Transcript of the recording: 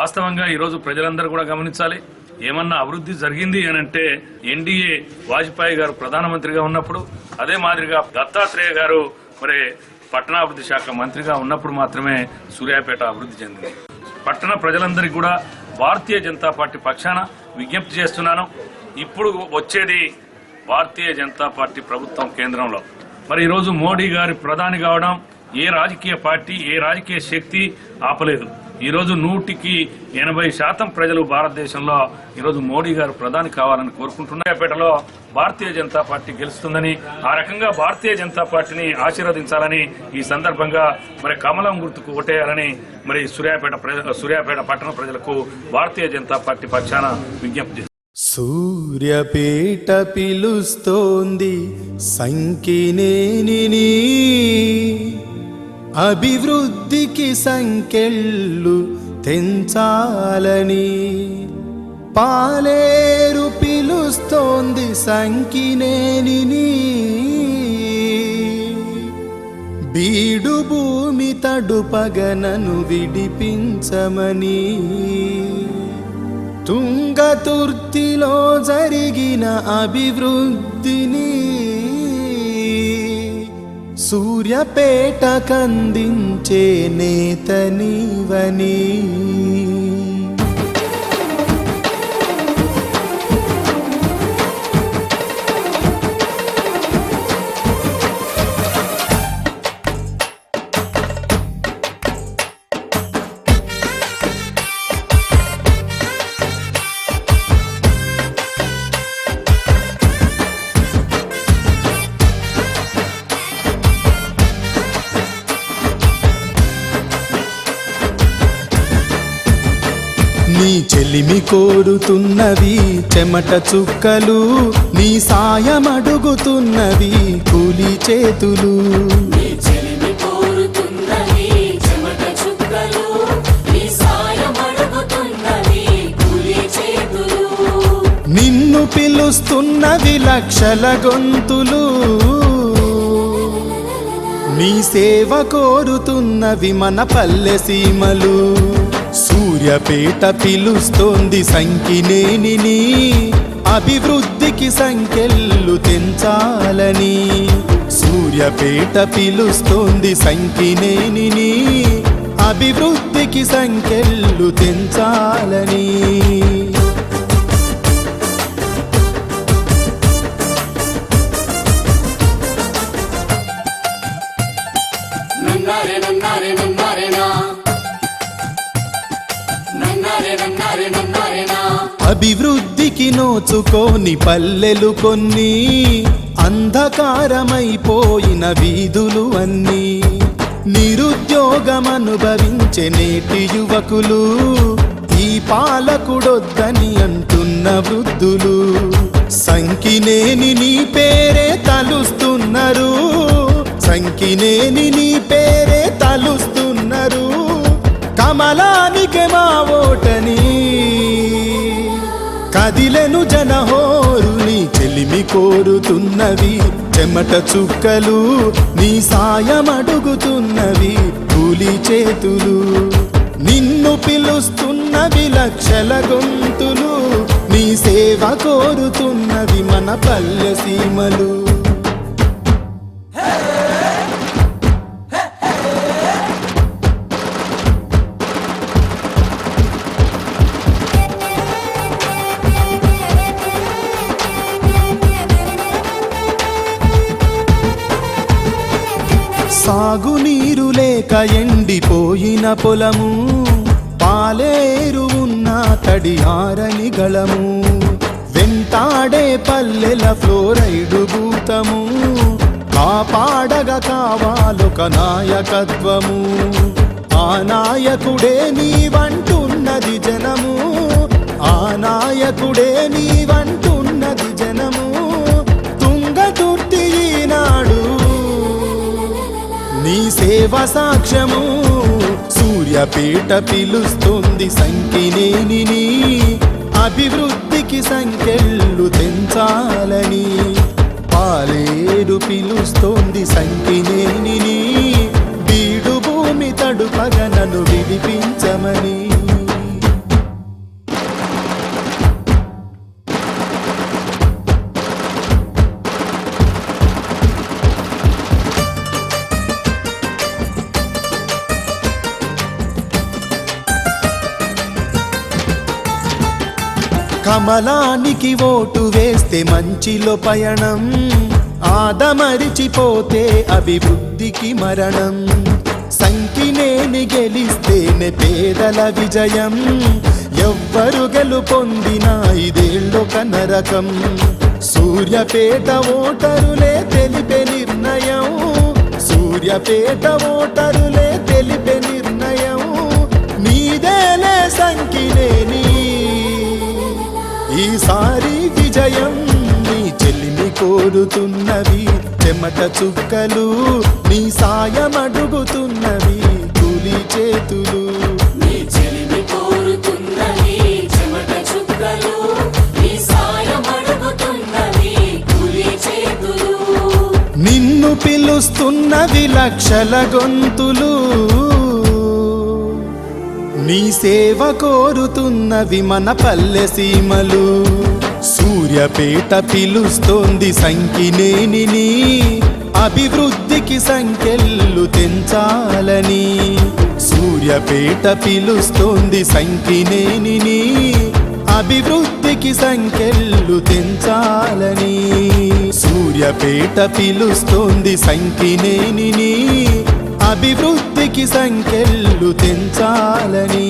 వాస్తవంగా ఈరోజు ప్రజలందరూ కూడా గమనించాలి. ఏమన్నా అభివృద్ధి జరిగింది అని అంటే ఎన్డీఏ వాజ్పేయి గారు ప్రధానమంత్రిగా ఉన్నప్పుడు, అదే మాదిరిగా దత్తాత్రేయ గారు మరి పట్టణాభివృద్ధి శాఖ మంత్రిగా ఉన్నప్పుడు మాత్రమే సూర్యాపేట అభివృద్ధి చెందింది. పట్టణ ప్రజలందరికీ కూడా భారతీయ జనతా పార్టీ పక్షాన విజ్ఞప్తి చేస్తున్నాను. ఇప్పుడు వచ్చేది భారతీయ జనతా పార్టీ ప్రభుత్వం కేంద్రంలో. మరి ఈరోజు మోడీ గారి ప్రధాని కావడం ఏ రాజకీయ పార్టీ, ఏ రాజకీయ శక్తి ఆపలేదు. ఈరోజు 100% ప్రజలు భారతదేశంలో ఈరోజు మోడీ గారు ప్రధాని కావాలని కోరుకుంటున్నారు. సూర్యాపేటలో భారతీయ జనతా పార్టీ గెలుస్తుందని, ఆ రకంగా భారతీయ జనతా పార్టీని ఆశీర్వదించాలని ఈ సందర్భంగా మరి కమలం గుర్తుకు ఓటేయాలని మరి సూర్యాపేట పట్టణ ప్రజలకు భారతీయ జనతా పార్టీ పక్షాన విజ్ఞప్తి. సూర్యాపేట పిలుస్తోంది సంకినేనిని, అభివృద్ధికి సంకెళ్ళు తెంచాలని. పాలేరు పిలుస్తోంది సంకినేనిని, బీడు భూమి తడుపగనను విడిపించమని. తుంగతుర్తిలో జరిగిన అభివృద్ధిని సూర్యాపేట కందించే నేత నీవని. నీ చెలిమి కోరుతున్నవి చెమట చుక్కలు, నీ సాయం అడుగుతున్నవి కూలి చేతులు. నిన్ను పిలుస్తున్నవి లక్షల గొంతులు, నీ సేవ కోరుతున్నవి మన పల్లె సీమలు. సూర్యాపేట పిలుస్తోంది సంకినేనిని, అభివృద్ధికి సంకెళ్ళు తెంచాలని. సూర్యాపేట పిలుస్తోంది సంకినేనిని, అభివృద్ధికి సంకెళ్ళు తెంచాలని. అభివృద్ధికి నోచుకోని పల్లెలు కొన్ని, అంధకారమైపోయిన వీధులు అన్నీ. నిరుద్యోగమనుభవించే నేటి యువకులు, ఈ పాలకుడొద్దని అంటున్న వృద్ధులు. సంకినేని నీ పేరే తలుస్తున్నారు, సంకినేని నీ పేరే తలుస్తున్నారు. కమలానికి మా ఓటని కదిలెను జనహోరు, నీ చెలిమి కోరుతున్నవి చెమట చుక్కలు, నీ సాయం అడుగుతున్నవి కూలి చేతులు. నిన్ను పిలుస్తున్నవి లక్షల గొంతులు, నీ సేవ కోరుతున్నవి మన పల్లె సీమలు. సాగునీరు లేక ఎండిపోయిన పొలము, పాలేరు ఉన్న తడియారని గళము. వెంటాడే పల్లెల ఫ్లోరైడు భూతము, కాపాడగా కావాలొక నాయకత్వము. ఆ నాయకుడే నీవంటున్నది జనము, ఆ నాయకుడే నీవంటున్నది జనము. తుంగతుర్తి ఈనాడు నీ సేవ సాక్ష్యము. సూర్యాపేట పిలుస్తోంది సంకినేనిని, అభివృద్ధికి సంకెళ్ళు తెంచాలని. పాలేరు పిలుస్తోంది సంకినేనిని, బీడు భూమి తడుపగనను విడిపించమని. కమలానికి ఓటు వేస్తే మంచిలో పయనం, ఆదమరిచిపోతే అభివృద్ధికి మరణం. సంకినేని గెలిస్తేనే పేదల విజయం, ఎవ్వరు గెలుపొందినా ఇదేళ్ళొక నరకం. సూర్యాపేట ఓటరులే తెలిపే నిర్ణయం, సూర్యాపేట ఓటరులే తెలిపే నిర్ణయం. నీదేలే సంకినేని ఈసారి విజయం. నీ చెల్లిని కోరుతున్నవి చెమట చుక్కలు, నీ సాయం అడుగుతున్నవి కూలి చేతులు. నీ చెలిమి కోరుతున్నవి చెమట చుక్కలు, నీ సాయం అడుగుతున్నవి కూలి చేతులు. నిన్ను పిలుస్తున్నవి లక్షల గొంతులు, నీ సేవ కోరుతున్నవి మన పల్లె సీమలు. సూర్యాపేట పిలుస్తోంది సంకినేనిని, అభివృద్ధికి సంకెళ్ళు తెంచాలని. సూర్యాపేట పిలుస్తోంది సంకినేనిని, అభివృద్ధికి సంకెళ్ళు తెంచాలని. సూర్యాపేట పిలుస్తోంది సంకినేనిని, అభివృద్ధికి సంకెళ్ళు తెంచాలని.